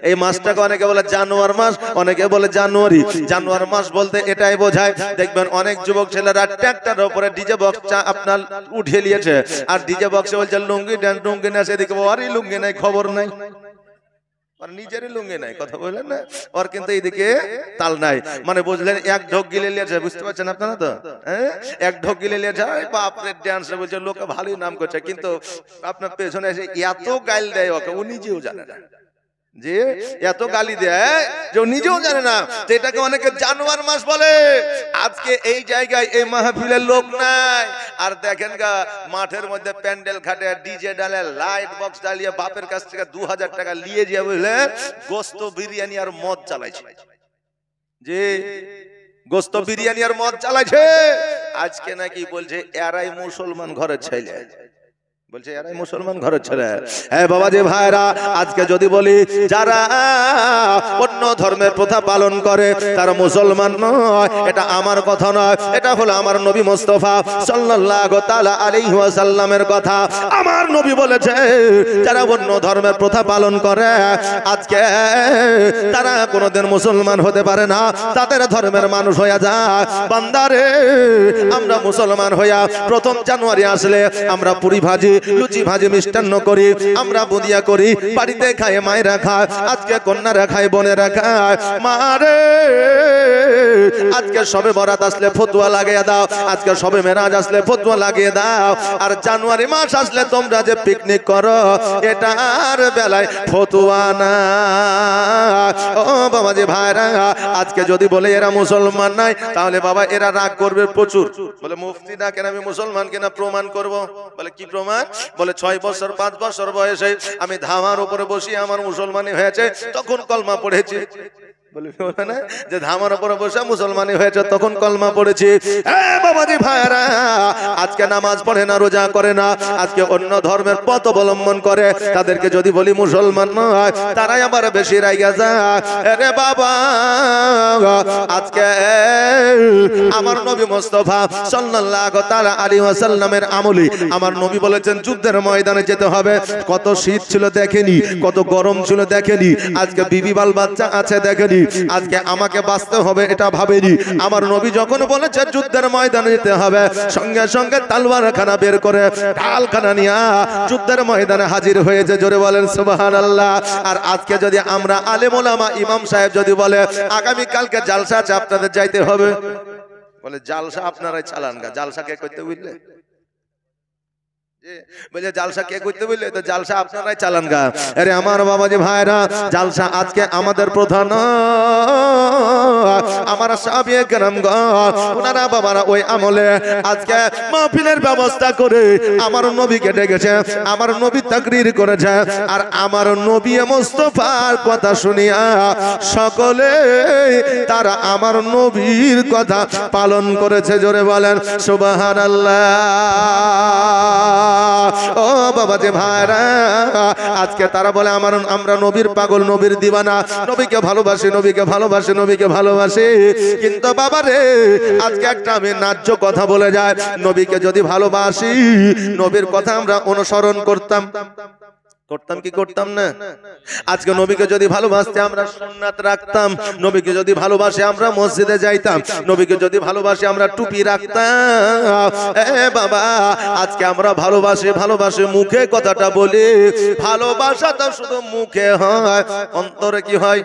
এই মাসটাকে অনেকে বলে জানুয়ার মাস, অনেকে বলে জানুয়ারি। জানুয়ার মাস বলতে এটাই বোঝায়, দেখবেন অনেক যুবক ছেলেরা ট্রাক্টরের উপরে ডিজে বক্স আপনার উঠিয়ে নিয়েছে, আর ডিজে বক্সে বলছে লুঙ্গি ডান্স, লুঙ্গি না, সেদিকে ওরই লুঙ্গি নাই, খবর নাই, নিজেরই লুঙ্গি নাই, কথা বললেন না, ওর কিন্তু এইদিকে তাল নাই। মানে বুঝলেন, এক ঢোক গিলে নিয়েছে, বুঝতে পারছেন আপনারা তো, হ্যাঁ, এক ঢোক গিলে নিয়েছে, বাপরে ডান্স বলছে, লোকে ভালোই নাম করছে, কিন্তু আপনার পেছনে এসে এত গাইল দেয় ওকে, ও নিজেও জানে না, যে এত গালি দেয় যে ও নিজেও জানে না। এটাকে অনেকে জানুয়ার মাস বলে। আজকে এই জায়গায় এই মাহফিলের লোক নাই, আর দেখেন গা মাঠের মধ্যে প্যান্ডেল খাটে, ডিজে ডালে, লাইট বক্স ডালিয়ে বাপের কাছ থেকে 2000 টাকা নিয়ে দিয়ে বুঝলে গোস্ত বিরিয়ানি আর মদ চালাইছে, যে গোস্ত বিরিয়ানি আর মদ চালাইছে। আজকে নাকি বলছে এরাই মুসলমান ঘরের ছেলে, বলছে এরাই মুসলমান ঘরের ছেলে। হ্যাঁ বাবাজি ভাইরা, আজকে যদি বলি যারা অন্য ধর্মের প্রথা পালন করে তারা মুসলমান নয়, এটা আমার কথা নয়, এটা হলো আমার নবী মুস্তাফা সাল্লাল্লাহু তাআলা আলাইহি ওয়াসাল্লামের কথা। আমার নবী বলেছে যারা অন্য ধর্মের প্রথা পালন করে আজকে তারা কোনোদিন মুসলমান হতে পারে না, তাদের ধর্মের মানুষ হয়ে যায়। বান্দারে, আমরা মুসলমান হইয়া প্রথম জানুয়ারি আসলে আমরা পুরি ভাজি, লুচি ভাজি, মিষ্টান্ন করি, আমরা বুদিয়া করি, বাড়িতে খায়, মায়েরা খায়, আজকে কন্যারা খায়, বোনেরা খায়। মারে, আজকে সবে বরাত আসলে ফতুয়া লাগিয়ে দাও, আজকে সবে মেরাজ আসলে ফতুয়া লাগিয়ে দাও, আর জানুয়ারি মাস আসলে তোমরা যে পিকনিক করো এটার বেলায় ফতুয়া না। ও বাবাজি ভাইরা, আজকে যদি বলে এরা মুসলমান নাই, তাহলে বাবা এরা রাগ করবে প্রচুর। বলে মুফতি না কেন আমি মুসলমান কিনা প্রমাণ করব। বলে কি প্রমাণ? বলে 6 বছর 5 বছর বয়সে আমি ধামার উপরে বসি আমার মুসলমানি হয়েছে, তখন কলমা পড়েছি। বলে না যে ধামার উপরে বসে মুসলমানি হয়েছে, তখন কলমা পড়েছি। বাবাজি ভাইরা, আজকে নামাজ পড়ে না, রোজা করে না, আজকে অন্য ধর্মের পথ অবলম্বন করে, তাদেরকে যদি বলি মুসলমান নয়, তারাই আবার বেশি রাইগা যায়। আরে বাবা, আজকে আমার নবী মুস্তাফা সাল্লাল্লাহু তাআলা আলাইহি ওয়াসাল্লামের আমলে আমার নবী বলেছেন যুদ্ধের ময়দানে যেতে হবে। কত শীত ছিল দেখেনি, কত গরম ছিল দেখেনি, আজকে বিবি বাল বাচ্চা আছে দেখেনি, আজকে আমাকে বাঁচতে হবে এটা ভাবেনি। আমার নবী যখন বলেছে যুদ্ধের ময়দানে যেতে হবে, সঙ্গে সঙ্গে তলোয়ার খানা বের করে ঢালখানা নিয়ে যুদ্ধের ময়দানে হাজির হয়েছে। জোরে বলেন সুবহানাল্লাহ। আর আজকে যদি আমরা আলেম ওলামা ইমাম সাহেব যদি বলে আগামী কালকে জালসা আছে আপনাদের যাইতে হবে, বলে জালসা আপনারাই চালান গা, জালসা কে করতে বুঝলে, বলে জালসা কে করতে বুঝলে, তো জালসা আপনারাই চালান গা। আরে আমার বাবাজি ভাইরা, জালসা আজকে আমাদের প্রধান আমার সাহাবী কেরামগণ ওনারা বাবারা ওই আমলে আজকে মাহফিলের ব্যবস্থা করে আমার নবীকে ডেকেছে, আমার নবী তাকরীর করেছে, আর আমার নবী মুস্তাফার কথা শুনিয়া সকলে তারা আমার নবীর কথা পালন করেছে। জোরে বলেন সুবহানাল্লাহ। ও বাবাজি ভাইরা, আজকে তারা বলে আমরা নবীর পাগল, নবীর দিওয়ানা, নবীকে ভালোবাসি, নবীকে ভালোবাসি, নবীকে ভালোবাসি। কিন্তু বাবা রে, আজকে একটা আমি ন্যায্য কথা বলে যায়, নবীকে যদি ভালোবাসি, নবীর কথা আমরা অনুসরণ করতাম কি করতাম না? আজকে নবীকে যদি ভালোবাসতে আমরা সুন্নাত রাখতাম, নবীকে যদি ভালোবাসি আমরা মসজিদে যাইতাম, নবীকে যদি ভালোবাসি আমরা টুপি রাখতাম। বাবা, আজকে আমরা ভালোবাসি মুখে কথাটা বলি, ভালোবাসাটা শুধু মুখে হয়, অন্তরে কি হয়?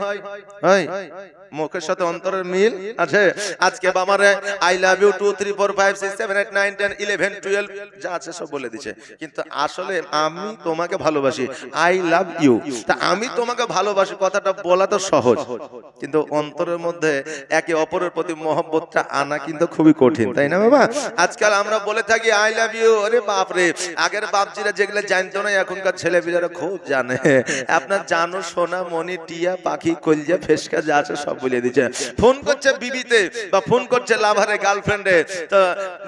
মুখের সাথে অন্তরের মিল আছে। আজকে বাবারে আই লাভ ইউ 2 3 4 5 6 7 8 9 10 11 12 যা আছে সব বলে দিছে, কিন্তু আসলে আমি তোমাকে ভালোবাসি, আই লাভ ইউ। তা আমি তোমাকে ভালোবাসি কথাটা বলা তো সহজ, কিন্তু অন্তরের মধ্যে একে অপরের প্রতি মহব্বতটা আনা কিন্তু খুবই কঠিন, তাই না বাবা? আজকাল আমরা বলে থাকি আই লাভ ইউ, আরে বাপ রে, আগের বাপজিরা যেগুলো জানতো না এখনকার ছেলেপিলেরা খুব জানে। আপনার জানো সোনা মনি টিয়া পাখি কলজা ফেসকা যা আছে সব বলে দিচ্ছে। ফোন করছে বিবিতে বা ফোন করছে লাভারে গার্লফ্রেন্ডে, তো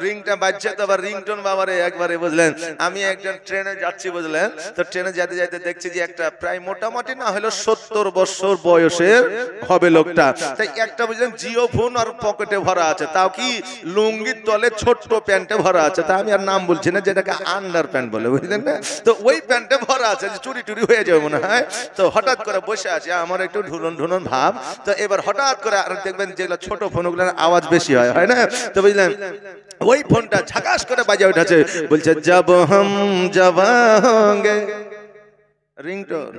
রিংটা বাজছে, তো আবার রিংটোন বাবারে একবারে বুঝলেন। আমি একজন ট্রেনে যাচ্ছি বুঝলেন, তো ট্রেনে যেতে যাইতে যাইতে দেখছি যে একটা প্রায় মোটামুটি না হলো 70 বছর বয়সের হবে লোকটা। তাই একটা বুঝলেন জিও ফোন আর পকেটে ভরা আছে, তাও কি লুঙ্গির তলে ছোট্ট প্যান্টে ভরা আছে। তা আমি আর নাম বলছি না, যেটাকে আন্ডার প্যান্ট বলে, বুঝলেন না? তো ওই প্যান্টে ভরা আছে, চুরি টুরি হয়ে যাবে মনে হয়। তো হঠাৎ করে বসে আছে, আমার একটু ঢুলন ঢুলন ভাব। তো এবার হঠাৎ করে আর দেখবেন যেগুলো ছোট ফোনগুলোর আওয়াজ বেশি হয় না? তো বুঝলেন ওই ফোনটা ঝাকাস করে বাজে উঠেছে, বলছে জব হাম জওয়ান হোঙ্গে, রিংটোন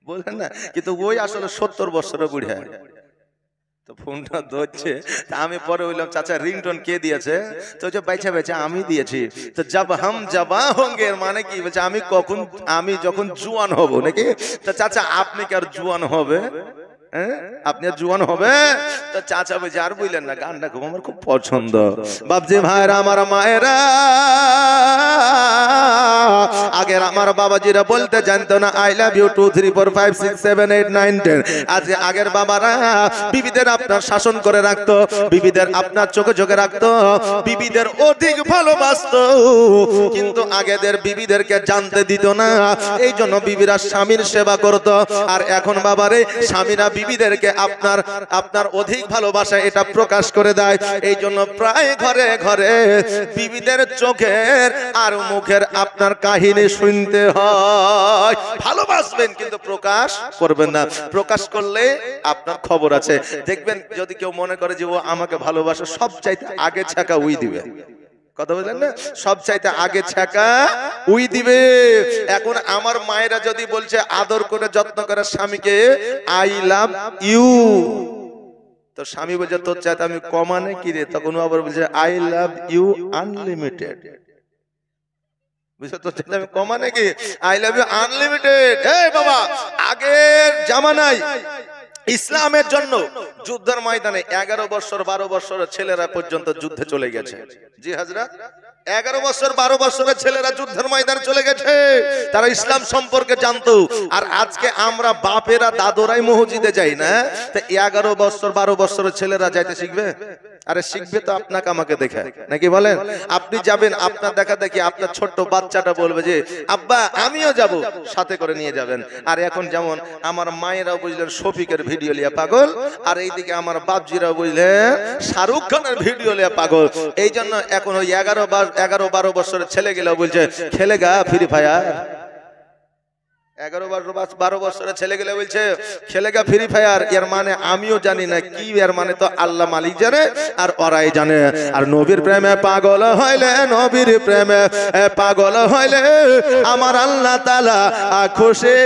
বলেন না, কিন্তু ওই আসলে 70 বছরের বুড়া। তো ফোনটা ধরছে, আমি পরে বললাম চাচা রিংটোন কে দিয়েছে? তো যে বাইচা বাইচা আমি দিয়েছি। তো জব হাম জওয়ান হোঙ্গে এর মানে কি? বলছে আমি যখন জুয়ান হব নাকি। তো চাচা আপনি কি আর জুয়ান হবে? আপনি জুয়ান হবে? তো চাচা বলছে আর বললেন না, গানটা খুব আমার খুব পছন্দ। বাপজি ভাইরা, আমার মায়েরা, আগের আমার বাবাজিরা বলতে জানতো না আই লাভ ইউ 2 3 4 5 6 7 8 9 10। আজকে আগের বাবারা বিবিদের আপনার শাসন করে রাখতো, বিবিদের আপনার চোখে চোখে রাখতো, বিবিদের অধিক ভালোবাসতো, কিন্তু আগেদের বিবিদেরকে জানতে দিত না। এই জন্য বিবিরা স্বামীর সেবা করতো। আর এখন বাবারে স্বামীরা বিবিদেরকে আপনার অধিক ভালোবাসা এটা প্রকাশ করে দেয়। এই জন্য প্রায় ঘরে ঘরে বিবিদের চোখের আর মুখের আপনার কাহিনী শুনতে হয়। ভালোবাসবেন কিন্তু প্রকাশ করবেন না, প্রকাশ করলে আপনার খবর আছে। দেখবেন যদি কেউ মনে করে যে ও আমাকে ভালোবাসে, সব চাইতে আগে ছাকা উই দিবে। কথা বললেন না? সব চাইতে আগে ছাকা উই দিবে। এখন আমার মায়েরা যদি বলছে আদর করে যত্ন করে স্বামীকে আই লাভ ইউ, তো স্বামী বলছে তোর চাইতে আমি কমানে কি রে, তখন আবার বলছে আই লাভ ইউ আনলিমিটেড। বুঝছো? তোর চাইতে আমি কমানে কি, আই লাভ ইউ আনলিমিটেড। এই বাবা, আগের জামানায় ইসলামের জন্য যুদ্ধের ময়দানে 11 বছর 12 বছরের ছেলেরা পর্যন্ত যুদ্ধে চলে গেছে। জি হাজরাত, 11 বছর 12 বছরের ছেলেরা যুদ্ধের ময়দানে চলে গেছে। তারা ইসলাম সম্পর্কে জানতো। আর আজকে আমরা বাপেরা দাদরাই মসজিদে যাই না, তো 11 বছর 12 বছরের ছেলেরা যাইতে শিখবে? আরে শিখবে তো আপনাকে আমাকে দেখে, নাকি বলেন? আপনি যাবেন, আপনার দেখা দেখি আপনার ছোট্ট বাচ্চাটা বলবে যে আব্বা আমিও যাব, সাথে করে নিয়ে যাবেন। আর এখন যেমন আমার মায়েরাও বুঝলেন শফিকের ভিডিও লিয়া পাগল, আর এইদিকে আমার বাপজিরাও বুঝলেন শাহরুখ খানের ভিডিও লিয়া পাগল। এই জন্য এখন ওই 11-12 বছরের ছেলে গেলেও বলছে খেলেগা ফ্রি ফায়ার। 11-12 বছরের ছেলে গেলে বলছে খেলেগা ফ্রি ফায়ার। এর মানে আমিও জানি না কি এর মানে, তো আল্লাহ মালিক জানে আর ওরাই জানে। আর নবীর প্রেমে পাগল হইলে, নবীর প্রেমে পাগল হইলে আমার আল্লাহ তাআলা খুশি।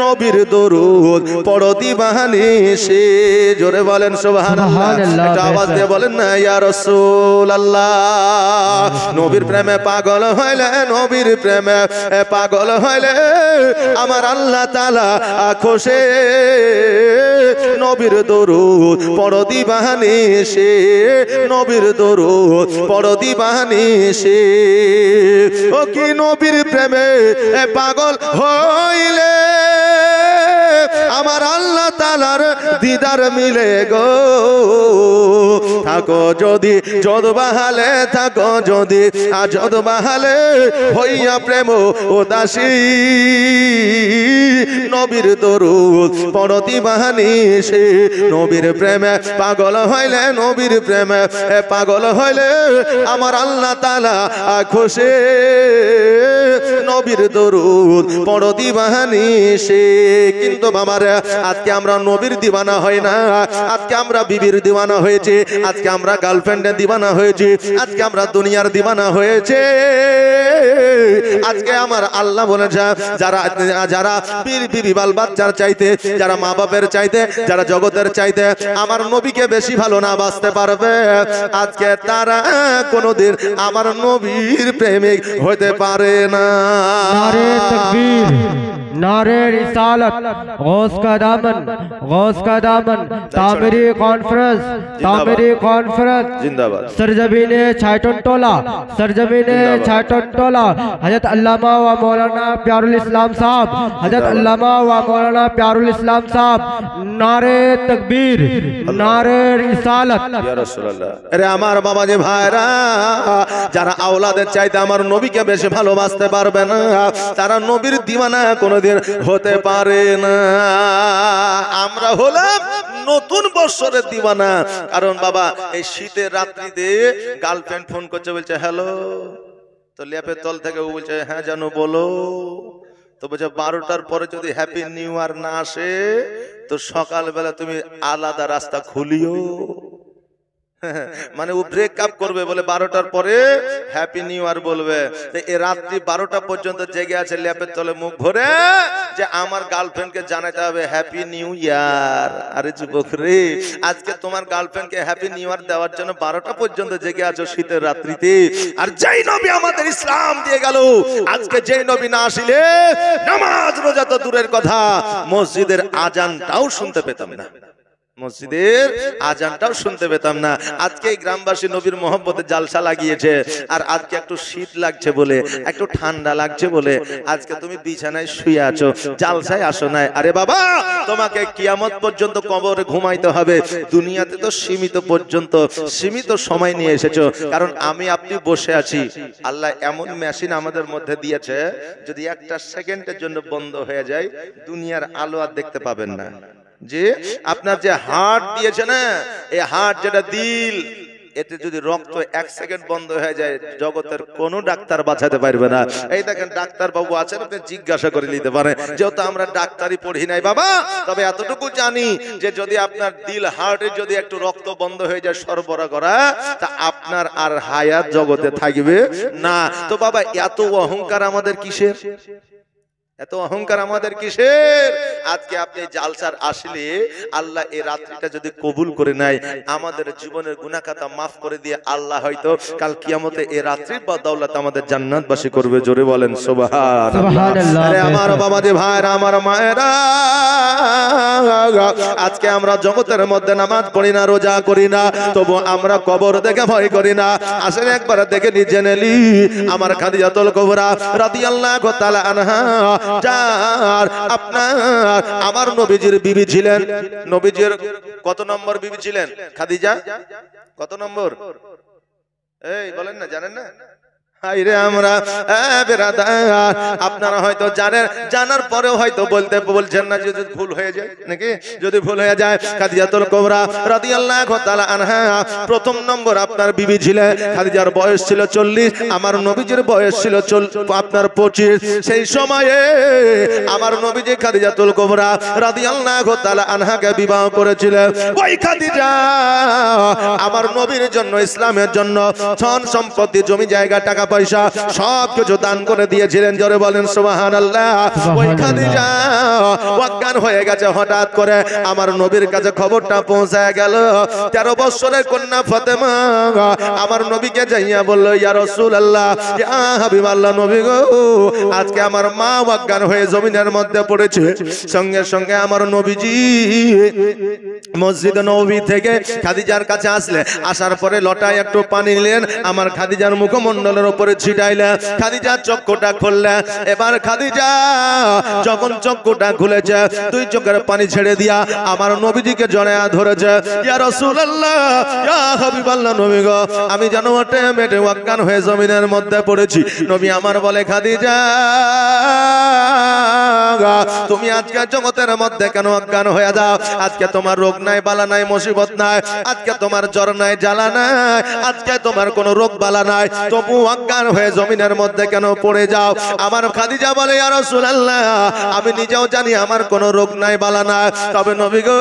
নবীর দরুদ পড়ো দিবানিশি। জোরে বলেন সুবহানাল্লাহ। একটা আওয়াজ দিয়ে বলেন না ইয়া রাসূলুল্লাহ। নবীর প্রেমে পাগল হইলে, নবীর প্রেমে পাগল হইলে আমার আল্লাহ তাআলা খুশি। নবীর দরুদ পড়ো দিবানিশি, নবীর দরুদ পড়ো দিবানিশি। ও কি নবীর প্রেমে পাগল হইলে আমার আল্লাহ তাআলার দিদার মিলে গো। থাকো যদি যদ বাহালে, থাকো যদি যদ বাহালে হইয়া প্রেম উদাসী। নবীর দরুদ পড়ো দিবানিশি। নবীর প্রেমে পাগল হইলে, নবীর প্রেমে পাগল হইলে আমার আল্লাহ তাআলা খুশি। নবীর দরুদ পড়ো দিবানিশি। কিন্তু বাবারা আজকে আমরা নবীর দিওয়ানা হই না, আজকে আমরা বিবির দিওয়ানা হয়েছে, আজকে আমরা গার্লফ্রেন্ডের দিওয়ানা হয়েছে, আজকে আমরা দুনিয়ার দিওয়ানা হয়েছে। আজকে আমার আল্লাহ বলে যারা বিবি বাল বাচ্চার চাইতে, যারা মা বাপের চাইতে, যারা জগতের চাইতে আমার নবীকে বেশি ভালো না বাসতে পারবে, আজকে তারা কোনোদিন আমার নবীর প্রেমিক হতে পারে না। नारे रिसालत गौस का दामन तामिरी कॉन्फ्रेंस जिंदाबाद सरजमीने छाटन टोला हजरत अल्लामा व मौलाना प्यारुल इस्लाम साहब नारे तकबीर नारे रिसालत या রাসূলুল্লাহ। আরে আমার বাবা যে ভাইরা যারা আওলাদের চাইতে আমার নবীকে বেশি ভালোবাসতে পারবে না তারা নবীর দিওয়ানা কোনোদিন হতে পারে না। আমরা হলাম নতুন বছরের দিওয়ানা, কারণ বাবা এই শীতের রাত্রিতে গার্লফ্রেন্ড ফোন করছে, বলছে হ্যালো, তো ল্যাপের তল থেকে ও বলছে হ্যাঁ জানো বলো, তো বলছে 12টার পরে যদি হ্যাপি নিউ ইয়ার না আসে তো সকালবেলা তুমি আলাদা রাস্তা খুলিও। মানে ও ব্রেক আপ করবে বলে 12টার পরে হ্যাপি নিউ ইয়ার বলবে। এই রাত্রি 12টা পর্যন্ত জেগে আছে ল্যাপের তলে মুখ ভরে যে আমার গার্লফ্রেন্ডকে জানাতে হবে হ্যাপি নিউ ইয়ার। আরে যুবক রে, আজকে তোমার গার্লফ্রেন্ডকে হ্যাপি নিউ ইয়ার দেওয়ার জন্য 12টা পর্যন্ত জেগে আছো শীতের রাত্রিতে। আর যেই নবী আমাদের ইসলাম দিয়ে গেল, আজকে যেই নবী না আসিলে নামাজ রোজা তো দূরের কথা, মসজিদের আজানটাও শুনতে পেতাম না, মসজিদের আজানটাও শুনতে পেতাম না। আজকে গ্রামবাসী নবীর মহব্বতে জালসা লাগিয়েছে, আর আজকে একটু শীত লাগছে বলে, একটু ঠান্ডা লাগছে বলে আজকে তুমি বিছানায় শুয়ে আছো, জালসায় আসো নাই। আরে বাবা, তোমাকে কিয়ামত পর্যন্ত কবরে ঘুমাইতে হবে। দুনিয়াতে তো সীমিত সময় নিয়ে এসেছো, কারণ আমি আপনি বসে আছি। আল্লাহ এমন মেশিন আমাদের মধ্যে দিয়েছে, যদি একটা সেকেন্ডের জন্য বন্ধ হয়ে যায় দুনিয়ার আলো আর দেখতে পাবেন না। যে আপনার যে হার্ট দিয়েছে না, এই হার্ট যেটা দিল, এতে যদি রক্ত 1 সেকেন্ড বন্ধ হয়ে যায় জগতের কোনো ডাক্তার বাঁচাতে পারবে না। এই দেখেন ডাক্তার বাবু আছেন, আপনি জিজ্ঞাসা করে নিতে পারেন, যেহেতু আমরা ডাক্তারি পড়ি নাই বাবা, তবে এতটুকু জানি যে যদি আপনার দিল হার্টের যদি একটু রক্ত বন্ধ হয়ে যায় সরবরাহ করা, তা আপনার আর হায়াত জগতে থাকবে না। তো বাবা এত অহংকার আমাদের কিসের? এত অহংকার আমাদের কিসের? আজকে আপনি জালসার আসলে আল্লাহ এই রাত্রিটা যদি কবুল করে নেয়, আমাদের জীবনের গুনাহ খাতা মাফ করে দিয়ে আল্লাহ হয়তো কাল কিয়ামতে এই রাত্রির বদৌলতে আমাদের জান্নাতবাসী করবে। জোরে বলেন সুবহানাল্লাহ। আরে আমার বাবা যে ভাইরা, আমার মায়েরা, আজকে আমরা জগতের মধ্যে নামাজ পড়ি না, রোজা করি না, তবু আমরা কবর দেখে ভয় করি না। আসলে একবার দেখে নি জেনে নি, আমার খাদিজাতুল কুবরা রাদিয়াল্লাহু তাআলা আনহা, যার আপনার আমার নবীজির বিবি ছিলেন। নবীজির কত নম্বর বিবি ছিলেন? খাদিজা কত নম্বর? এই বলেন না, জানেন না? হাইরে আমরা আপনারা হয়তো জানেন, জানার পরেও হয়তো বলছেন না, যদি ভুল হয়ে যায় নাকি, যদি ভুল হয়ে যায়। খাদিজাতুল কুবরা রাদিয়াল্লাহু তাআলা আনহা প্রথম নম্বর আপনার বিবি ছিলেন। খাদিজার বয়স ছিল 40, আমার নবীজির বয়স ছিল আপনার 25। সেই সময়ে আমার নবীজি খাদিজাতুল কুবরা রাদিয়াল্লাহু তাআলা আনহাকে বিবাহ করেছিলেন। ওই খাদিজা আমার নবীর জন্য, ইসলামের জন্য ধন সম্পত্তি, জমি জায়গা, টাকা পয়সা সব কিছু দান করে দিয়েছিলেন। জোরে বলেন সুবহানাল্লাহ। ওই খাদিজা অজ্ঞান হয়ে গেছে। হঠাৎ করে আমার নবীর কাছে খবরটা পৌঁছায় গেল। 13 বছরের কন্যা ফাতেমা আমার নবীকে যাইয়া বলল, ইয়া রাসূলুল্লাহ, ইয়া হাবিবাল্লাহ, নবী গো, আজকে আমার মা অজ্ঞান হয়ে জমিনের মধ্যে পড়েছে। সঙ্গে সঙ্গে আমার নবীজি মসজিদ নববী থেকে খাদিজার কাছে আসলেন। আসার পরে লটায় একটু পানি নিলেন, আমার খাদিজার মুখমণ্ডলের উপরে ছিটাইলেন। খাদিজার চক্ষুটা খুললেন। এবার খাদিজা যখন চক্ষুটা খুলেছে, 2 চোখের পানি ছেড়ে দিয়া আমার নবীজিকে জড়ায়া ধরেছে। ইয়া রাসূলুল্লাহ, ইয়া হাবিবাল্লাহ, নবী গো, আমি যেন মেটে অজ্ঞান হয়ে জমিনের মধ্যে পড়েছি। নবী আমার বলে, খাদিজা, তুমি আজকে জগতের মধ্যে কেন অজ্ঞান হয়ে যাও? আজকে তোমার রোগ নাই, বালা নাই, মুসিবত নাই, আজকে তোমার জ্বর নাই, জ্বালা নাই, আজকে তোমার কোনো রোগ বালা নাই, তবু অজ্ঞান হয়ে জমিনের মধ্যে কেন পড়ে যাও? আমার খাদিজা বলে, ইয়া রাসূলুল্লাহ, আমি নিজেও জানি আমার কোনো রোগ নাই, বালা নাই, তবে নবী গো,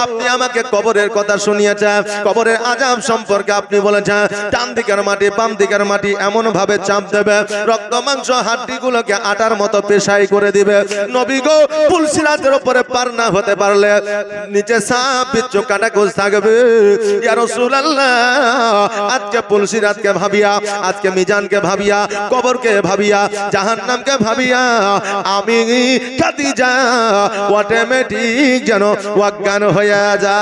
আপনি আমাকে কবরের কথা শুনিয়েছেন, কবরের আযাব সম্পর্কে আপনি বলেছেন, ডান দিকের মাটি বাম দিকের মাটি এমন ভাবে চাপ দেবে, রক্ত মাংস হাড্ডিগুলোকে আটার মতো পেশাই করে দিবে। নবী গো পুলসিরাতের উপরে পার না হতে পারলে নিচে সাপ বিচ্ছু কাটা গোছ থাকবে ইয়া রাসূলুল্লাহ আজকে পুলসিরাতকে ভাবিয়া আজকে মিজানকে ভাবিয়া কবরকে ভাবিয়া জাহান্নামকে ভাবিয়া আমি খাদিজা অটোমেটিক যেন অজ্ঞান হয়ে যায়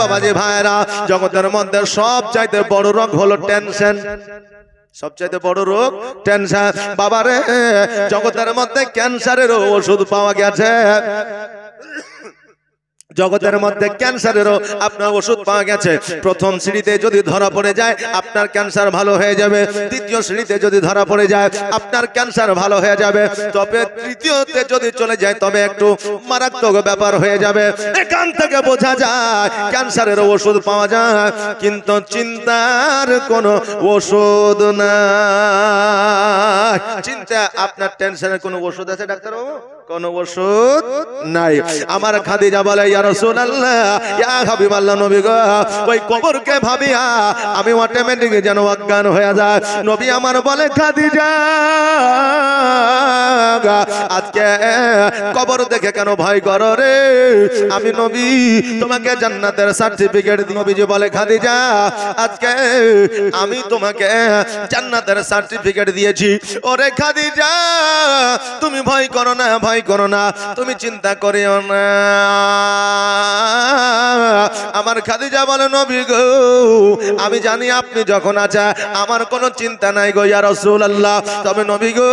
বাবাজি ভাইরা জগতের মধ্যে সবচাইতে বড় রোগ হলো টেনশন সবচাইতে বড় রোগ টেনশন বাবারে জগতের মধ্যে ক্যান্সারের ওষুধ পাওয়া গেছে জগতের মধ্যে ক্যান্সারেরও আপনার ওষুধ পাওয়া গেছে প্রথম শ্রেণীতে যদি ধরা পড়ে যায় আপনার ক্যান্সার ভালো হয়ে যাবে দ্বিতীয় শ্রেণীতে যদি ধরা পড়ে যায় আপনার ক্যান্সার ভালো হয়ে যাবে তবে তৃতীয়তে যদি চলে যায় তবে একটু মারাত্মক ব্যাপার হয়ে যাবে এখান থেকে বোঝা যায় ক্যান্সারের ওষুধ পাওয়া যায় কিন্তু চিন্তার কোনো ওষুধ নাই চিন্তা আপনার টেনশনের কোনো ওষুধ আছে ডাক্তারবাবু কোনো ওষুধ নাই আমার খাদিজা বলে ইয়া রাসূলুল্লাহ ইয়া হাবিবাল্লাহ নবী গো ওই কবরকে ভাবিয়া আমি অটোমেটিক যেন অজ্ঞান হয়ে যায় নবী আমার বলে খাদিজা আজকে কবর দেখে কেন ভয় করো রে আমি নবী তোমাকে জান্নাতের সার্টিফিকেট দিই নবীজি বলে খাদিজা আজকে আমি তোমাকে জান্নাতের সার্টিফিকেট দিয়েছি ওরে খাদিজা তুমি ভয় করো না ভয় করো না তুমি চিন্তা করিও না আমার খাদিজা বলে নবী গো আমি জানি আপনি যখন আছেন আমার কোনো চিন্তা নাই গো ইয়া রাসূলুল্লাহ তবে নবী গো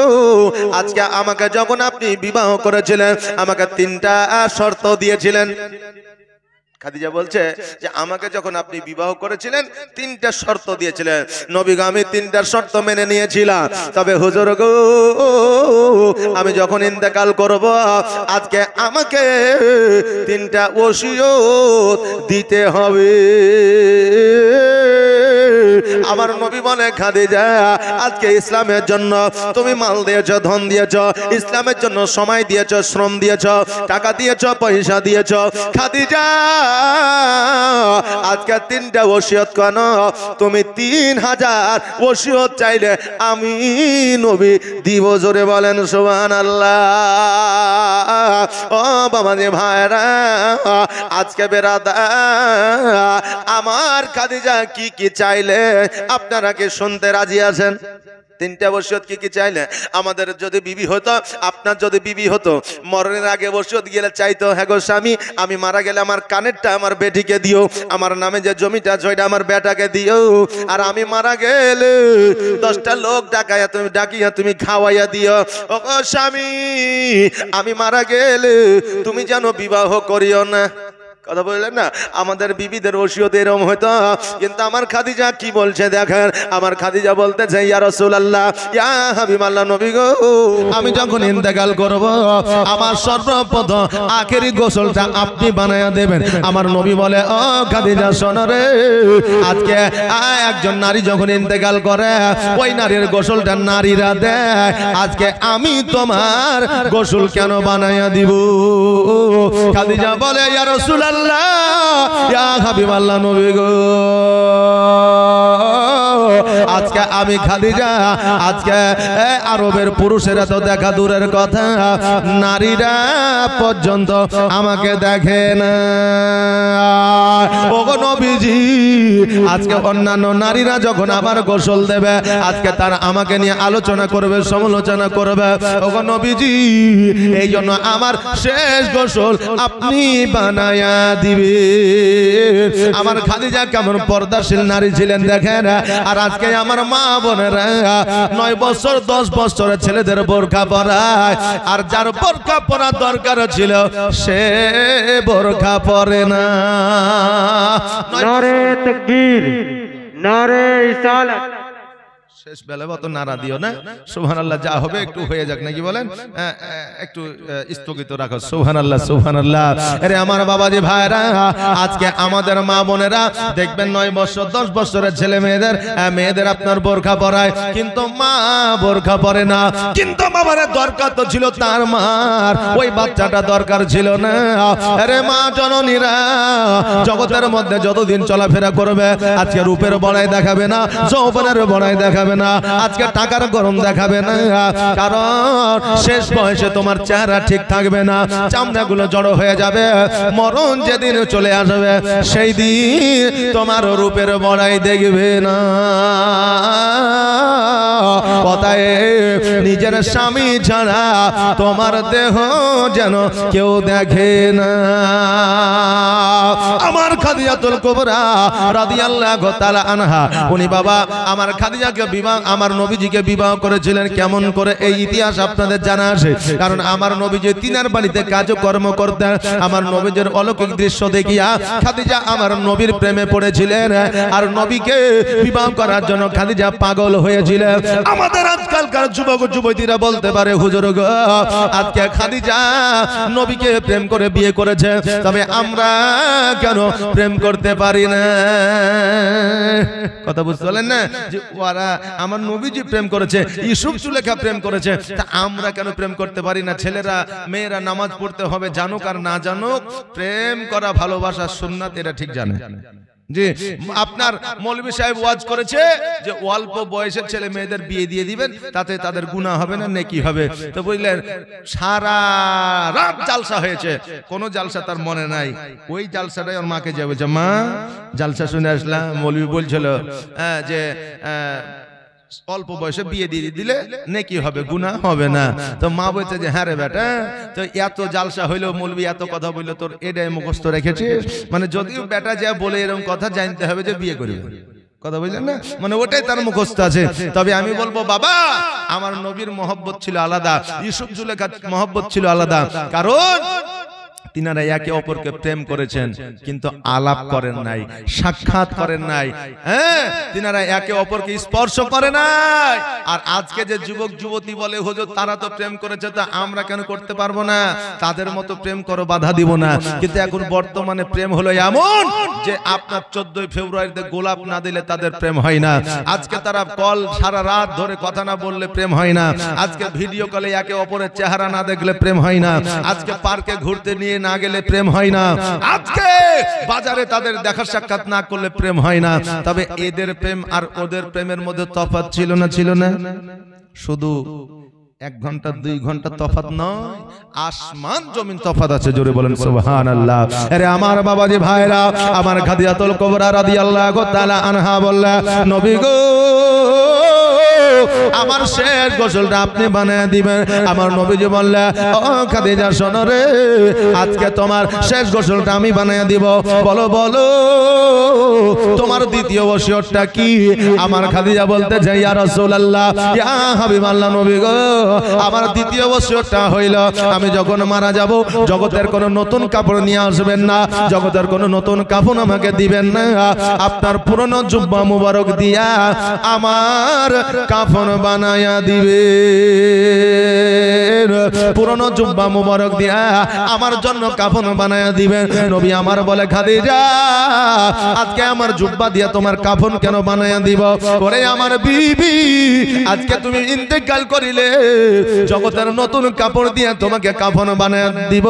আজকে আমাকে যখন আপনি বিবাহ করেছিলেন আমাকে 3টা শর্ত দিয়েছিলেন খাদিজা বলছে যে আমাকে যখন আপনি বিবাহ করেছিলেন 3টা শর্ত দিয়েছিলেন নবী গো আমি 3টা শর্ত মেনে নিয়েছিলাম তবে হুজুর গো আমি যখন ইন্তেকাল করব আজকে আমাকে 3টা ওসিয়ত দিতে হবে আমার নবী বলে খাদিজা আজকে ইসলামের জন্য তুমি মাল দিয়েছো ধন দিয়েছো ইসলামের জন্য সময় দিয়েছো শ্রম দিয়েছো টাকা দিয়েছো পয়সা দিয়েছো খাদিজা আজকে 3টা ওসিয়ত কেন তুমি 3000 ওসিয়ত চাইলে আমি নবী দিব জোরে বলেন সুবহানাল্লাহ ও বাবাজি ভাইরা আজকে বেরাদা আমার খাদিজা কি কি চাইলে আপনারা কি শুনতে রাজি আছেন 3টা ওসিয়ত কি কি চাইলে আমাদের যদি বিবি হতো আপনার যদি বিবি হতো মরণের আগে ওসিয়ত গেলে চাইতো হ্যাঁ গো স্বামী আমি মারা গেলে আমার কানেরটা আমার বেটিকে দিও আমার নামে যে জমিটা জয়টা আমার বেটাকে দিও আর আমি মারা গেলে 10টা লোক ডাকিয়া তুমি খাওয়াইয়া দিও ও গো স্বামী আমি মারা গেলে তুমি যেন বিবাহ করিও না কথা বললেন না আমাদের বিবিদের ওসিয়ত এরকম হতো কিন্তু আমার খাদিজা কি বলছে দেখেন আমার খাদিজা বলতেছে ইয়া রাসূলুল্লাহ ইয়া হাবিবাল্লাহ নবী গো আমি যখন ইন্তেকাল করব আমার সর্বপ্রথম আখেরি গোসলটা আপনি বানায়া দেবেন আমার নবী বলে ও খাদিজা শোনো রে আজকে একজন নারী যখন ইন্তেকাল করে ওই নারীর গোসলটা নারীরা দেয় আজকে আমি তোমার গোসল কেন বানায়া দিব খাদিজা বলে ইয়া রাসূলুল্লাহ ইয়া হাবিবাল্লাহ নবী গো আজকে আমি খাদিজা আজকে আরবের পুরুষেরা তো দেখা দূরের কথা নারীরা পর্যন্ত আমাকে দেখে না ওগো নবীজি আজকে অন্যান্য নারীরা যখন আমার গোসল দেবে আজকে তারা আমাকে নিয়ে আলোচনা করবে সমালোচনা করবে ওগো নবীজি এই জন্য আমার শেষ গোসল আপনি বানায়া দিবে আমার খাদিজা কেমন পর্দাশীল নারী ছিলেন দেখেন আর আজকে আমার মা বোনেরা 9 বছর 10 বছরের ছেলেদের বোরকা পরায় আর যার বোরকা পরা দরকার ছিল সে বোরকা পরে না নারে তাকবীর নারে ইসালাত শেষ বেলা মতো নারা দিও না সুবহানাল্লাহ যা হবে একটু হয়ে যাক নাকি বলেন একটু স্থগিত রাখো সুবহানাল্লাহ সুবহানাল্লাহ আরে আমার বাবাজি ভাইরা আজকে আমাদের মা বোনেরা দেখবেন 9 বছর 10 বছরের ছেলে মেয়েদের আপনার বোরকা পরায় কিন্তু মা বোরকা পরে না কিন্তু বাবার দরকার তো ছিল তার মার ওই বাচ্চাটা দরকার ছিল না আরে মা জননীরা জগতের মধ্যে যতদিন চলাফেরা করবে আজকে রূপের বড়াই দেখাবে না যৌবনের বড়াই দেখাবে হবে না, আজকে টাকার গরম দেখাবে না, কারণ শেষ বয়সে তোমার চেহারা ঠিক থাকবে না, চামড়াগুলো জড়ো হয়ে যাবে। মরণ যেদিন চলে আসবে সেই দিন তোমার রূপের বড়াই দেখবে না। কথায় নিজের স্বামী ছাড়া তোমার দেহ যেন কেউ দেখে না। আমার খাদিজাতুল কুবরা রাদিয়াল্লাহু তাআলা আনহা, উনি বাবা আমার খাদিজাকে বিবাহ, আমার নবীজিকে বিবাহ করেছিলেন কেমন করে, এই ইতিহাস আপনাদের জানা আছে। কারণ আমার নবীজি তিনার বাড়িতে কাজকর্ম করতেন, আমার নবীজির অলৌকিক দৃশ্য দেখিয়া খাদিজা আমার নবীর প্রেমে পড়েছিলেন, আর নবীকে বিবাহ করার জন্য খাদিজা পাগল হয়েছিলেন। আমাদের আজকালকার যুবক যুবতীরা বলতে পারে হুজুর গো, আজকে খাদিজা নবীকে প্রেম করে বিয়ে করেছে, তবে আমরা কেন প্রেম করতে পারি না? কথা বুঝতে পারলেন না? যে ওরা আমার নবীজি প্রেম করেছে, ইউসুফ সুলেখা প্রেম করেছে, তা আমরা কেন প্রেম করতে পারি না? ছেলেরা মেয়েরা নামাজ পড়তে হবে, জানুক আর না জানুক, প্রেম করা ভালোবাসার সুন্নাত এটা ঠিক জানে। জি, আপনার মৌলভী সাহেব ওয়াজ করেছে যে অল্প বয়সের ছেলে মেয়েদের বিয়ে দিয়ে দিবেন, তাতে তাদের গুনাহ হবে না, নেকি হবে। তো বুঝলেন, সারা রাত জালসা হয়েছে, কোন জালসা তার মনে নাই। ওই জালসাটাই ওর মাকে যা বলছে, মা জালসা শুনে আসলাম, মৌলভী বলছিল যে অল্প বয়সে বিয়ে দিয়ে দিলে নেকি হবে, গুনাহ হবে না। তো মা বলছে যে হ্যাঁ রে বেটা, তো এত জালসা হইলো, মৌলভী এত কথা বললো, তোর এটাই মুখস্থ রেখেছিস? মানে যদিও বেটা যা বলে এরকম কথা, জানতে হবে যে বিয়ে করবে। কথা বুঝলেন না? মানে ওটাই তার মুখস্থ আছে। তবে আমি বলবো বাবা, আমার নবীর মহব্বত ছিল আলাদা, ইউসুফ জুলেখার মহব্বত ছিল আলাদা। কারণ তিনারা একে অপরকে প্রেম করেছেন, কিন্তু আলাপ করেন নাই, সাক্ষাৎ করেন নাই, হ্যাঁ, তিনারা একে অপরকে স্পর্শ করে নাই। আর আজকে যে যুবক যুবতী বলে হুজুর তারা তো প্রেম করেছে, তা আমরা কেন করতে পারবো না? তাদের মতো প্রেম করো, বাধা দিব না। কিন্তু এখন বর্তমানে প্রেম হলো এমন যে আপনার 14 ফেব্রুয়ারিতে গোলাপ না দিলে তাদের প্রেম হয় না। আজকে তারা কল সারা রাত ধরে কথা না বললে প্রেম হয় না। আজকে ভিডিও কলে একে অপরের চেহারা না দেখলে প্রেম হয় না। আজকে পার্কে ঘুরতে নিয়ে না গেলে প্রেম হয় না। আজকে বাজারে তাদের দেখা সাক্ষাৎ না করলে প্রেম হয় না। তবে এদের প্রেম আর ওদের প্রেমের মধ্যে তফাৎ ছিল না? ছিল না? শুধু 1 ঘন্টা 2 ঘন্টা তফাৎ নয়, আসমান জমিন তফাৎ আছে। জোরে বলেন সুবহানাল্লাহ। আরে আমার বাবাজি ভাইরা, আমার খাদিজাতুল কুবরা রাদিয়াল্লাহু তাআলা আনহা বললেন, নবী গো, আমার শেষ গোসলটা আপনি বানিয়ে দিবেন। আমার নবীজি বললেন, ও খাদিজা শোনো রে, আজকে তোমার শেষ গোসলটা আমি বানিয়ে দিব। বলো বলো তোমার দ্বিতীয় ওসিয়তটা কি? আমার খাদিজা বলতে যাই, ইয়া রাসূলুল্লাহ, ইয়া হাবিবাল্লাহ, নবী গো, আমার দ্বিতীয় ওসিয়তটা হইল, আমি যখন মারা যাব জগতের কোনো নতুন কাপড় নিয়ে আসবেন না, জগতের কোনো নতুন কাফন আমাকে দিবেন না, আপনার পুরনো জুব্বা মুবারক দিয়া আমার কাফন বানায়া দিবে। পুরনো জুব্বা মুবারক দিয়া আমার জন্য কাফন বানায়া দিবেন। নবী আমার বলে, খাদিজা, আজকে আমার জুব্বা দিয়া তোমার কাফন কেন বানায়া দিব? ওরে আমার বিবি, আজকে তুমি ইন্তেকাল করিলে জগতের নতুন কাপড় দিয়ে তোমাকে কাফন বানায়া দিব,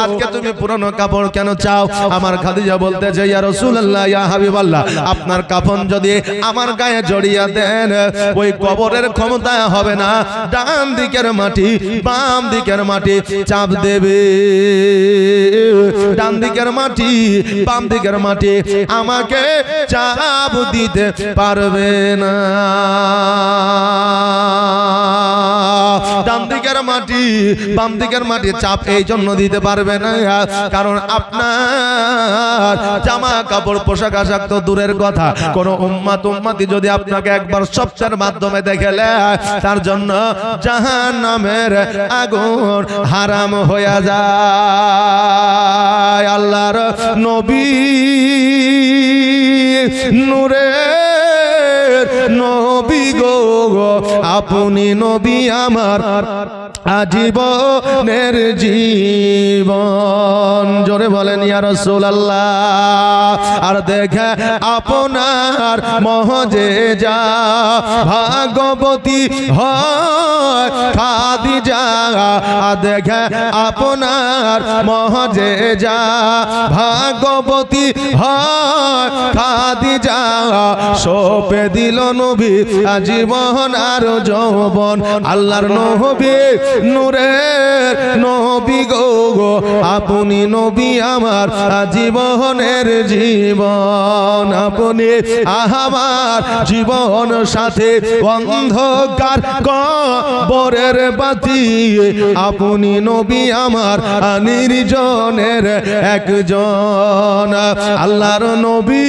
আজকে তুমি পুরনো কাপড় কেন চাও? আমার খাদিজা বলতে যে, ইয়া রাসূলুল্লাহ, ইয়া হাবিবাল্লাহ, আপনার কাফন যদি আমার গায়ে জড়িয়ে দেন, ওই কবরের ক্ষমতা হবে না, ডান দিকের মাটি বাম দিকের মাটি চাপ দেবে, ডান দিকের মাটি বাম দিকের মাটি আমাকে চাপ দিতে পারবে না। ডান দিকের মাটি বাম দিকের মাটি চাপ এই জন্য দিতে পারবে না, কারণ আপনার জামা কাপড় পোশাক আশাক তো দূরের কথা, কোন উম্মতি যদি আপনাকে একবার সবচের মাধ্যমে দেখেলে তার জন্য জাহান্নামের আগুন হারাম হয়ে যায়। আল্লাহর নবী নূরের নবী গো, আপনি নবী আমার আজীবনের জীবন। জোরে বলেন ইয়া রাসূলুল্লাহ। আর দেখে আপনার মহজেজা ভাগবতী হয় খাদিজা। দেখে আপনার মহজেজা ভাগবতী হয় খাদিজা। সোপে দিল নবী আজীবন আর যৌবন। আল্লাহর নবী নূরের নবী গো, আপনি নবী আমার জীবনের জীবন। আপনি আমার জীবন সাথে অন্ধকার কবরের বাতি। আপনি নবী আমার নির্জনের একজন। আল্লাহর নবী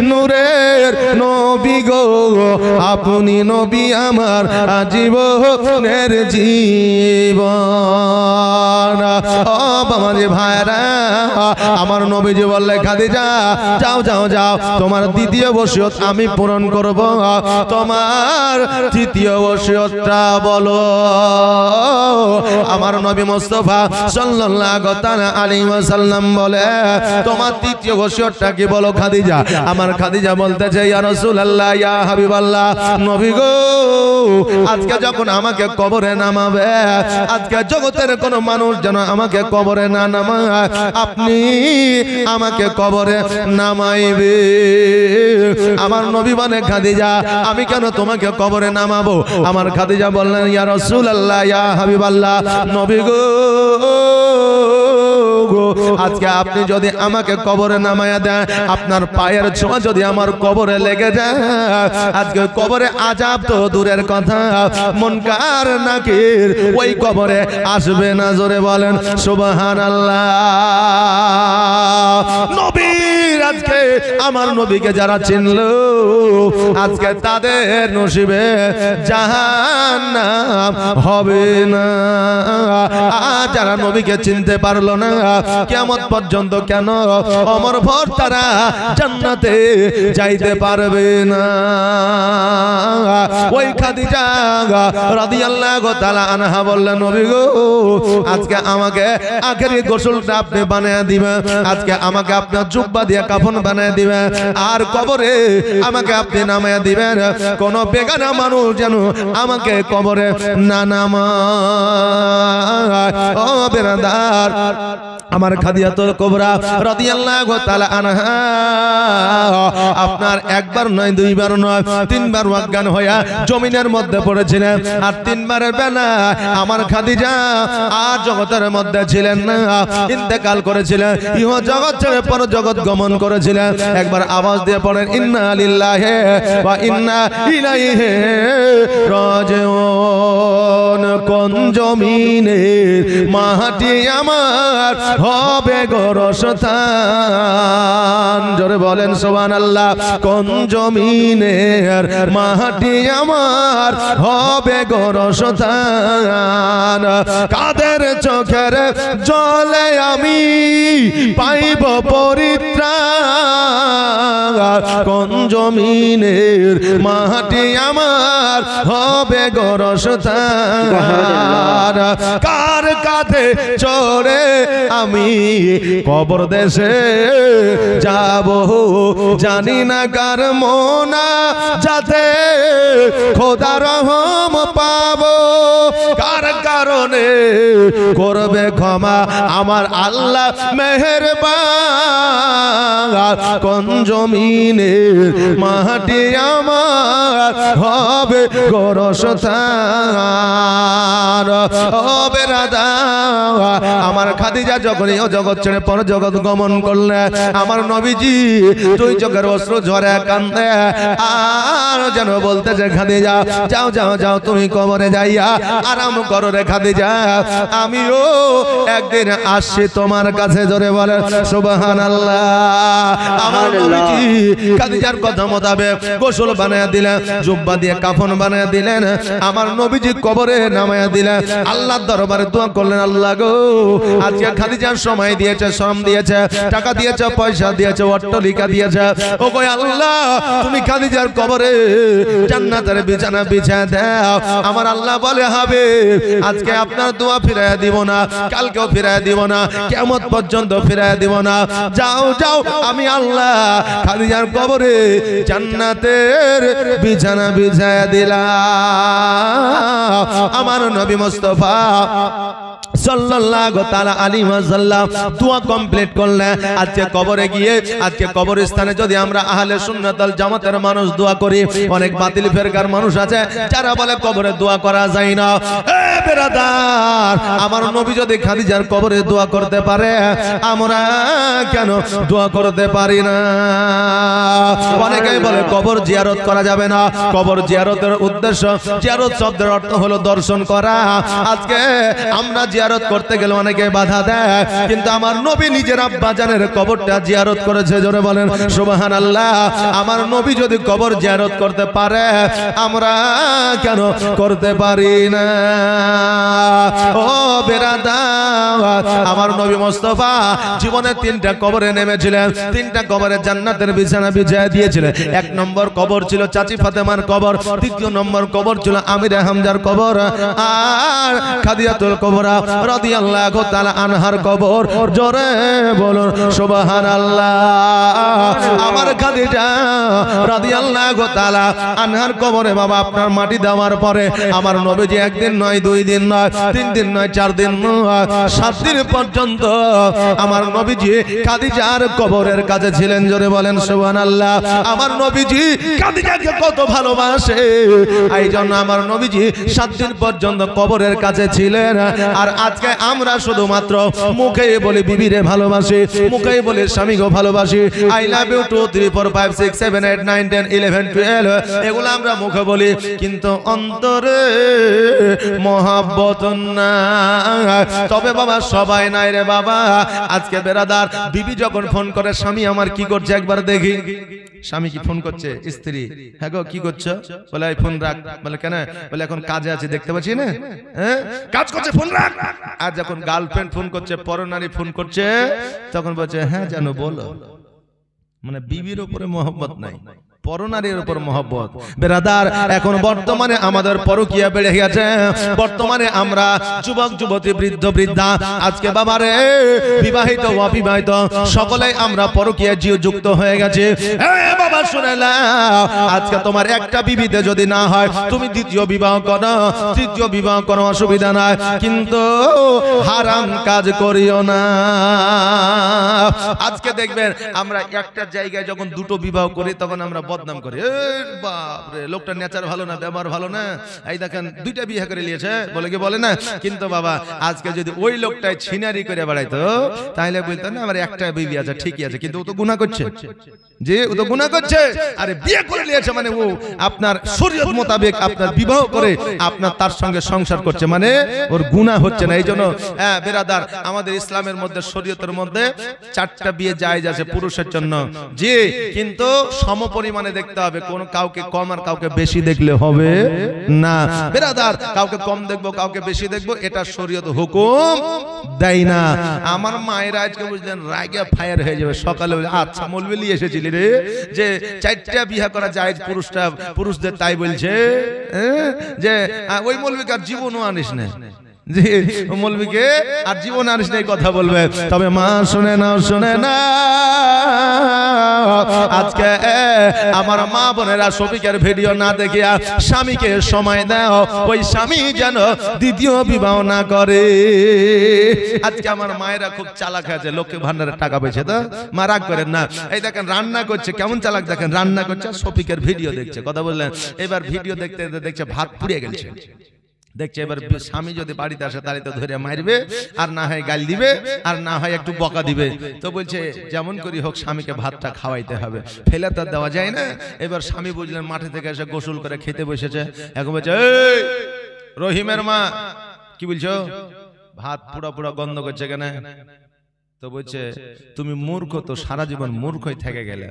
নূরের নবী গো, আপনি নবী আমার জীবনের জীবন। ও বাবাজি ভাইরা, আমার নবীজি বললে খাদিজা যাও যাও যাও, তোমার দ্বিতীয় ওসিয়ত আমি পূরণ করব। তোমার তৃতীয় ওসিয়তটা বলো। আমার নবী মুস্তাফা সাল্লাল্লাহু তাআলা আলাইহি ওয়াসাল্লাম বলে, তোমার তৃতীয় ওসিয়তটা কি বলো খাদিজা? আমার খাদিজা বলতেছে, ইয়া রাসূলুল্লাহ, ইয়া হাবিবাল্লাহ, নবী গো, আজকে যখন আমাকে কবরে নামাবে, আজকে জগতের কোন মানুষ যেন আমাকে কবরে না নামায়, আপনি আমাকে কবরে নামাইবে। আমার নবী বলে, খাদিজা আমি কেন তোমাকে কবরে নামাবো? আমার খাদিজা বললেন, ইয়া রাসূলুল্লাহ, ইয়া হাবিবাল্লাহ, নবী গো, আজকে আপনি যদি আমাকে কবরে নামায়া দেন, আপনার পায়ের ছোঁয়া যদি আমার কবরে লেগে যায়, আজকে কবরে আযাব তো দূরের কথা, মুনকার নাকির ওই কবরে আসবে না। জোরে বলেন সুবহানাল্লাহ। নবীর আজকে আমার নবীকে যারা চিনলো, আজকে তাদের নসিবে জাহান্নাম হবে না। আর যারা নবীকে চিনতে পারলো না, কিয়ামত পর্যন্ত কেন অমর ভর তারা জান্নাতে যাইতে পারবে না। ওই খাদিজা রাদিয়াল্লাহু তাআলা আনহা বললেন, নবী গো, আজকে আমাকে আখেরি গোসলটা আপনি বানায় দিবেন, আজকে আমাকে আপনার জুব্বা দিয়ে কাফন বানায় দিবেন, আর কবরে আমাকে আপনি নামায়া দিবেন। কোন বেগানা মানুষ যেন আমাকে কবরে না নামায়। ও বেরাদার, আমার খাদিজাতুল কুবরা রাদিয়াল্লাহু তাআলা আনহা আপনার একবার নয়, দুইবার নয়, তিনবার অজ্ঞান হইয়া জমিনের মধ্যে পড়েছিলেন। আর তিনবারের বেলা আমার খাদিজা আর জগতের মধ্যে ছিলেন না, ইন্তেকাল করেছিলেন, ইহ জগৎ ছেড়ে পর জগৎ গমন করেছিলেন। একবার আওয়াজ দিয়ে পড়েন, ইন্না লিল্লাহি ওয়া ইন্না ইলাইহি রাজিউন। কোন জমিনের মাটি আমার হবে গোরস্থান। জোরে বলেন সুবহানাল্লাহ। কোন জমিনের মাটি আমার হবে গোরস্থান। কাদের চোখের জলে আমি পাইব পরিত্রাণ। কোন জমিনের মাটি আমার হবে গোরস্থান। কার কাঁধে চড়ে আমি কবর দেশে যাব, জানি না কার মোনা যাতে খোদা রহম পাবো। কার কারণে করবে ক্ষমা আমার আল্লাহ মেহেরবান। কোন জমিনের মাটি আমার হবে গোরস্থান। ও বেরাদার, আমার খাদিজা যখন এই জগৎ ছেড়ে পর জগৎ গমন করলেন, আমার নবীজি দুই চোখের অশ্রু ঝরে কান্দে, আর যেন বলতে যে খাদিজা যাও যাও যাও, তুমি কবরে যাইয়া আরাম করো রে খাদিজা, আমিও একদিন আসছি তোমার কাছে। জোরে বলেন সুবহানাল্লাহ। আমার নবীজি খাদিজার কথা মোতাবেক গোসল বানায়া দিলেন, জুব্বা দিয়ে কাফন বানায়া দিলেন, আমার নবীজি কবরে নামায়া দিলেন। আল্লাহর দরবারে দোয়া করলেন, আল্লাহ গো, আজকে খাদিজার সময় দিয়েছে, শ্রম দিয়েছে, টাকা দিয়েছে, পয়সা দিয়েছে, অট্টালিকা দিয়েছে, ও গো আল্লাহ, তুমি খাদিজার কবরে জান্নাতের বিছানা বিছিয়ে দাও। আমার আল্লাহ বলে হবে আজকে আপনার দোয়া ফিরাইয়া দিব না, কালকেও ফিরাইয়া দিব না, কিয়ামত পর্যন্ত ফিরাইয়া দিব না। যাও যাও, আমি আল্লাহ খাদিজার কবরে জান্নাতের বিছানা বিছাইয়া দিলাম। আমার নবী মুস্তাফা সাল্লাল্লাহু তাআলা আলাইহি ওয়াসাল্লাম দোয়া কমপ্লিট করলেন। আজকে কবরে গিয়ে, আজকে কবরস্থানে যদি আমরা আহলে সুন্নাত ওয়াল জামাতের মানুষ দোয়া করি, অনেক বাতিল ফিরকার মানুষ আছে যারা বলে কবরে দোয়া করা যায় না। এ বেরাদার, আমার নবী যদি খাদিজার কবরে দোয়া করতে পারে, আমরা কেন দোয়া করতে পারি না? অনেকেই বলে কবর জিয়ারত করা যাবে না। কবর জিয়ারতের উদ্দেশ্য, জিয়ারত শব্দের অর্থ হলো দর্শন করা। আজকে আমরা জিয়ারত করতে গেলে অনেকে বাধা দেয়, কিন্তু আমার নবী নিজের আব্বা জানের কবরটা জিয়ারত করেছে। জোরে বলেন সুবহানাল্লাহ। আমার নবী যদি কবর জিয়ারত করতে পারে, আমরা কেন করতে পারি না? ও বেরাদার, আমার নবী মুস্তাফা জীবনে 3টা কবরে নেমেছিলেন, 3টা কবরে জান্নাতের বিছানা বিছিয়ে দিয়েছিলেন। 1 নম্বর কবর ছিল চাচি ফাতেমার কবর, 2য় নম্বর কবর ছিল আমিরে হামজার কবর, আর খাদিজাতুল কুবরা রাদিয়াল্লাহু তাআলা আনহার কবর। জোরে বলুন সুবহানাল্লাহ। আমার খাদিজা রাদিয়াল্লাহু তাআলা আনহার কবরে বাবা আপনার মাটি দেওয়ার পরে আমার নবীজি 1 দিন নয়, 2 দিন নয়, 3 দিন নয়, 4 দিন নয়, 7 দিন পর্যন্ত আমার নবীজি খাদিজার কবরের কাছে ছিলেন। জোরে বলেন সুবহানাল্লাহ। আমার নবীজি খাদিজাকে কত ভালোবাসে, এই জন্য আমার নবীজি 7 দিন পর্যন্ত কবরের কাছে ছিলেন। আর আজকে আমরা শুধুমাত্র মুখে বলি বিবিরে ভালোবাসি, মুখে বলি স্বামীকে ভালোবাসি, আই লাভ ইউ 2 3 4 5 6 7 8 9 10 11 12, এগুলো আমরা মুখে বলি, কিন্তু অন্তরে মহব্বত না। তবে বাবা সবাই নাই রে বাবা। আজকে বেরাদার, বিবি যখন ফোন করে স্বামী আমার কি করছে একবার দেখি। স্বামী কি ফোন করছে, স্ত্রী হ্যাঁ গো কি করছো, বলে এই ফোন রাখ। বলে কেন? বলে এখন কাজে আছে, দেখতে পাচ্ছি না, হ্যাঁ কাজ করছে, ফোন রাখ। আর যখন গার্লফ্রেন্ড ফোন করছে, পরনারী ফোন করছে, তখন বলছে হ্যাঁ জানো বলো। মানে বিবির উপরে মহব্বত নাই, পরনারীর উপর মহব্বত। বেরাদার, এখন বর্তমানে আমাদের পরকীয়া বেড়ে গেছে। বর্তমানে আমরা যুবক যুবতী, বৃদ্ধ বৃদ্ধা, আজকে বাবারে বিবাহিত অবিবাহিত সকলেই আমরা পরকীয়ায় যুক্ত হয়ে গেছে। বাবা শুনে নাও, আজকে তোমার একটা বিবিতে যদি না হয়, তুমি দ্বিতীয় বিবাহ করো, তৃতীয় বিবাহ করো, অসুবিধা নাই, কিন্তু হারাম কাজ করিও না। আজকে দেখবেন আমরা একটা জায়গায় যখন 2টো বিবাহ করি, তখন আমরা বদনাম করি, বাপ রে লোকটা নেচার ভালো না, ব্যবহার ভালো না, এই দেখেন 2টা বিয়ে করে নিয়েছে, বলে কি বলে না। কিন্তু বাবা আজকে যদি ওই লোকটাই ছিনারি করে বেড়াইতো, তাহলে বলতো না আমার একটা বিবি আছে, ঠিকই আছে, কিন্তু ও তো গুনাহ করছে। যে ও তো গুনাহ করছে। আরে বিয়ে করে নিয়েছে মানে ও আপনার শরীয়ত মোতাবেক আপনার বিবাহ করে আপনার তার সঙ্গে সংসার করছে, মানে ওর গুনাহ হচ্ছে না। এইজন্য বেরাদার, আমাদের ইসলামের মধ্যে, শরীয়তের মধ্যে 4টা বিয়ে জায়েজ আছে পুরুষের জন্য, যে কিন্তু সমপরিমাণে দেখতে হবে, কোন কাউকে কম আর কাউকে বেশি দেখলে হবে না। বেরাদার, কাউকে কম দেখবো, কাউকে বেশি দেখবো, এটা শরীয়ত হুকুম দেয় না। আমার মায়েরা আজকে বুঝলেন রাগে ফায়ার হয়ে যাবে, সকালে আচ্ছা মৌলবি এসেছিলি রে, যে 4টা বিয়ে করা জায়েজ পুরুষদের, তাই বলছে যে ওই মৌলবিকে আর জীবনও আনিস না, যে মৌলবিকে আর জীবন আনিস না, কথা বলবে। তবে মা শুনে না, শুনে না, আজকে আমার মা বোনেরা শফিকের ভিডিও না দেখিয়া স্বামীকে সময় দাও, ওই স্বামী যেন দ্বিতীয় বিবাহ না করে। আজকে আমার মায়েরা খুব চালাক আছে, লক্ষ্মী ভান্ডারের টাকা পেয়েছে, তো মা রাগ করেন না। এই দেখেন রান্না করছে, কেমন চালাক দেখেন, রান্না করছে, শফিকের ভিডিও দেখছে, কথা বললেন। এবার ভিডিও দেখতে দেখছে ভাত পুড়িয়ে গেছে, দেখছে এবার স্বামী যদি বাড়িতে আসে তাহলে তো ধরে মারবে, আর না হয় গাল দিবে, আর না হয় একটু বকা দিবে। তো বলছে যেমন করি হোক স্বামীকে ভাতটা খাওয়াইতে হবে, ফেলে তো দেওয়া যায় না। এবার স্বামী বুঝলেন মাঠে থেকে এসে গোসল করে খেতে বসেছে, এখন বলছে এই রহিমের মা কি বলছো, ভাত পুরা পুরা গন্ধ করছে কেন? তো বলছে তুমি মূর্খ, তো সারা জীবন মূর্খই থেকে গেলে,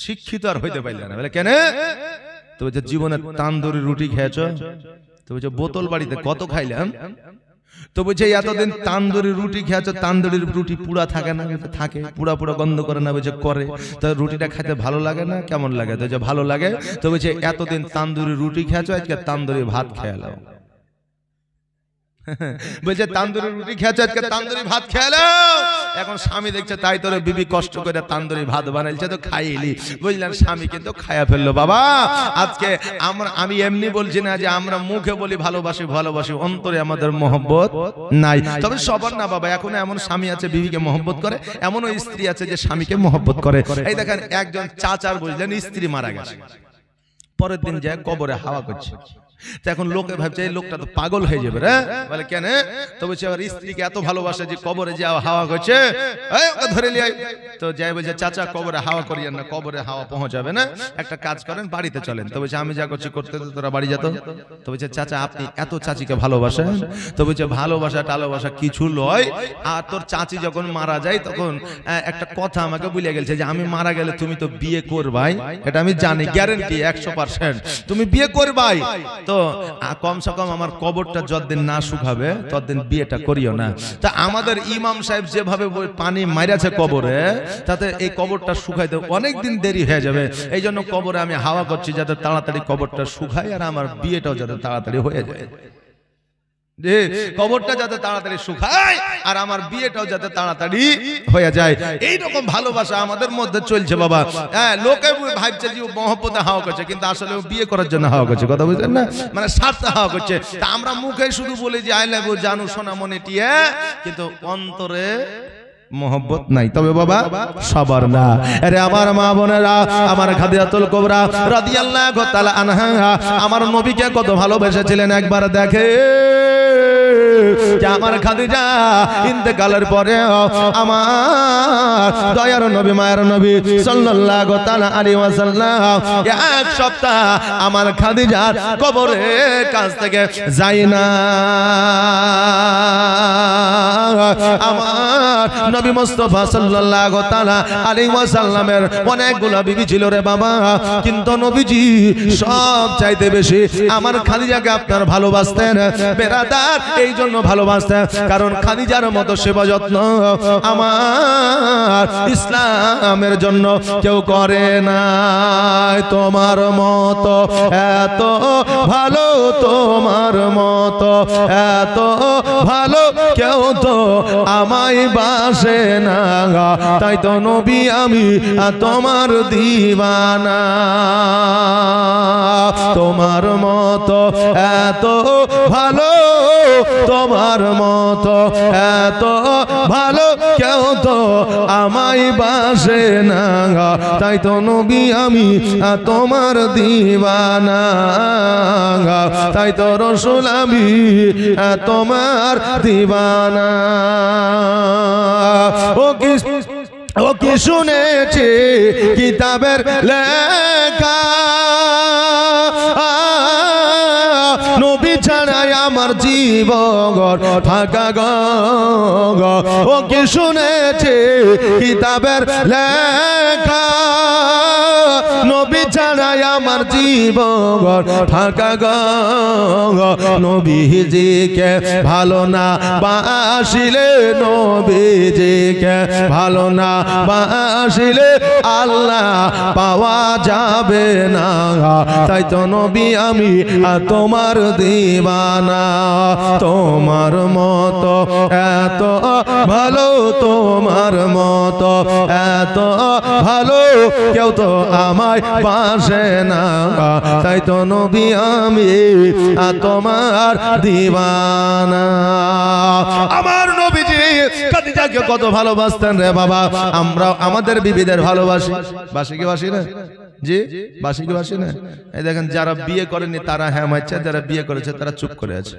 শিক্ষিত আর হইতে পারলে না। বলে কেন? তো বলছে জীবনে তান্দুরি রুটি খেয়েছো। তো বলছে বোতল বাড়িতে কত খাইলাম, তো বলছে এতদিন তান্দুরি রুটি খেয়েছো, তান্দুরির রুটি পুরা থাকে না? থাকে। পুরা পুরা গন্ধ করে না? বলছে করে। তো রুটিটা খেতে ভালো লাগে না? কেমন লাগে? তো যে ভালো লাগে। তো বলছে এতদিন তান্দুরি রুটি খেয়েছো, আজকে তান্দুরি ভাত খেয়ে নাও। বলছে তান্দুরি রুটি খেয়েছো, আজকে তান্দুরি ভাত খেয়ে নাও। এখন স্বামী দেখছে তাই তোরে বিবি কষ্ট করে তান্দুরি ভাত বানাইছে, তো খাইলি। বুঝলেন, স্বামী কিন্তু খায়া ফেললো। বাবা আজকে আমি এমনি বলছি না যে আমরা মুখে বলি ভালোবাসি ভালোবাসি, অন্তরে আমাদের মহব্বত নাই। তবে সবার না বাবা, এখন এমন স্বামী আছে বিবিকে মহব্বত করে, এমনও স্ত্রী আছে যে স্বামীকে মহব্বত করে। এই দেখেন একজন চাচার বুঝলেন স্ত্রী মারা গেছে, পরের দিন যায় কবরে হাওয়া করছে। তো এখন লোকে ভাবছে এই লোকটা তো পাগল হয়ে যাবে রে। বলে কেন? তো বলছে আবার স্ত্রীকে এত ভালোবাসে যে কবরে যাওয়া হাওয়া করছে, ওকে ধরে লিয়ে। তো যাই বলছে চাচা কবরে হাওয়া করিয়েন না, কবরে হাওয়া পৌঁছাবে না, একটা কাজ করেন বাড়িতে চলেন। তো বলছে আমি যা করছি করতে তো তোরা বাড়ি যেত। তো বলছে চাচা আপনি এত চাচিকে ভালোবাসেন? তো বলছে ভালোবাসা টালোবাসা কিছু লয়, আর তোর চাচি যখন মারা যায় তখন একটা কথা আমাকে বলে গেছে যে আমি মারা গেলে তুমি তো বিয়ে করবাই, এটা আমি জানি, গ্যারেন্টি 100% তুমি বিয়ে করবাই। তো কমসে কম আমার কবরটা যতদিন না শুকাবে ততদিন বিয়েটা করিও না। তা আমাদের ইমাম সাহেব যেভাবে পানি মাইরাছে কবরে, তাতে এই কবরটা শুকাইতে অনেক দিন দেরি হয়ে যাবে। এই জন্য কবরে আমি হাওয়া করছি যাতে তাড়াতাড়ি কবরটা শুকায় আর আমার বিয়েটাও যাতে তাড়াতাড়ি হয়ে যায়, যে কবরটা যাতে তাড়াতাড়ি শুকায় আর আমার বিয়েটাও যাতে তাড়াতাড়ি হয়ে যায়। এইরকম ভালোবাসা আমাদের মধ্যে চলছে বাবা। হ্যাঁ, লোকে ভাবছে যে মহব্বতে হাওয়া করছে, কিন্তু আসলে ও বিয়ে করার জন্য হাওয়া করছে। কথা বুঝলেন না? মানে স্বার্থে হাওয়া করছে। তা আমরা মুখে শুধু বলি যে আই লাভ ইউ জানু সোনা মনে টিয়া, কিন্তু অন্তরে মহব্বত নাই। তবে বাবা সবার না। আরে আমার মা বোনেরা, আমার খাদিজাতুল কুবরা রাদিয়াল্লাহু তাআলা আনহা আমার নবীকে কত ভালোবেসেছিলেন একবার দেখে। আমার খাদিজা ইন্তেকালের পরে আমার দয়ার নবী মায়ের নবী সাল্লাল্লাহু তাআলা আলাইহি ওয়াসাল্লাম এক সপ্তাহ আমার খাদিজার কবরের কাছ থেকে যায় না। আমার নবী মুস্তাফা সাল্লাল্লাহু তাআলা আলাইহি ওয়াসাল্লামের অনেকগুলো বিবি ছিল রে বাবা, কিন্তু নবীজি সব চাইতে বেশি আমার খাদিজাকে আপনার ভালোবাসতেন। বেরাদার এই জন্য ভালোবাসতেন কারণ খাদিজার মতো সেবা যত্ন আমার ইসলামের জন্য কেউ করে না। তোমার মতো এত ভালো, তোমার মতো এত ভালো কেউ তো আমায় বাসে না, তাই তো নবী আমি তোমার দিওয়ানা। তোমার মতো এত ভালো, তোমার মতো এত ভালো কেউ তো আমায় বাসে না, তাই তো নবী আমি তোমার দিওয়ানা, তাই তো রাসূল আমি তোমার দিওয়ানা। ও কি শুনেছি কিতাবের লেখা, নবী ছাড়াই আমার জীবন থাকা গো। ও কি শুনেছি কিতাবের লেখা, নবী ছাড়াই আমার জীবন থাকা গো। নবীজিকে ভালো না বাসিলে, নবীজিকে ভালো না বাসিলে আল্লাহ পাওয়া যাবে না, তাই তো নবী আমি তোমার দিওয়ানা। তোমার মতো এত ভালো, তোমার মতো এত ভালো কেউ তো আমায় বাসে না, তাই তো নবী আমি তোমার দিওয়ানা। আমার নবীজি খাদিজাকে কত ভালোবাসতেন রে বাবা। আমরা আমাদের বিবিদের ভালোবাসি, বাসি কি বাসি না? জি বাসি কি বাসি না? এই দেখেন যারা বিয়ে করেনি তারা হ্যাঁ মারছে, যারা বিয়ে করেছে তারা চুপ করে আছে।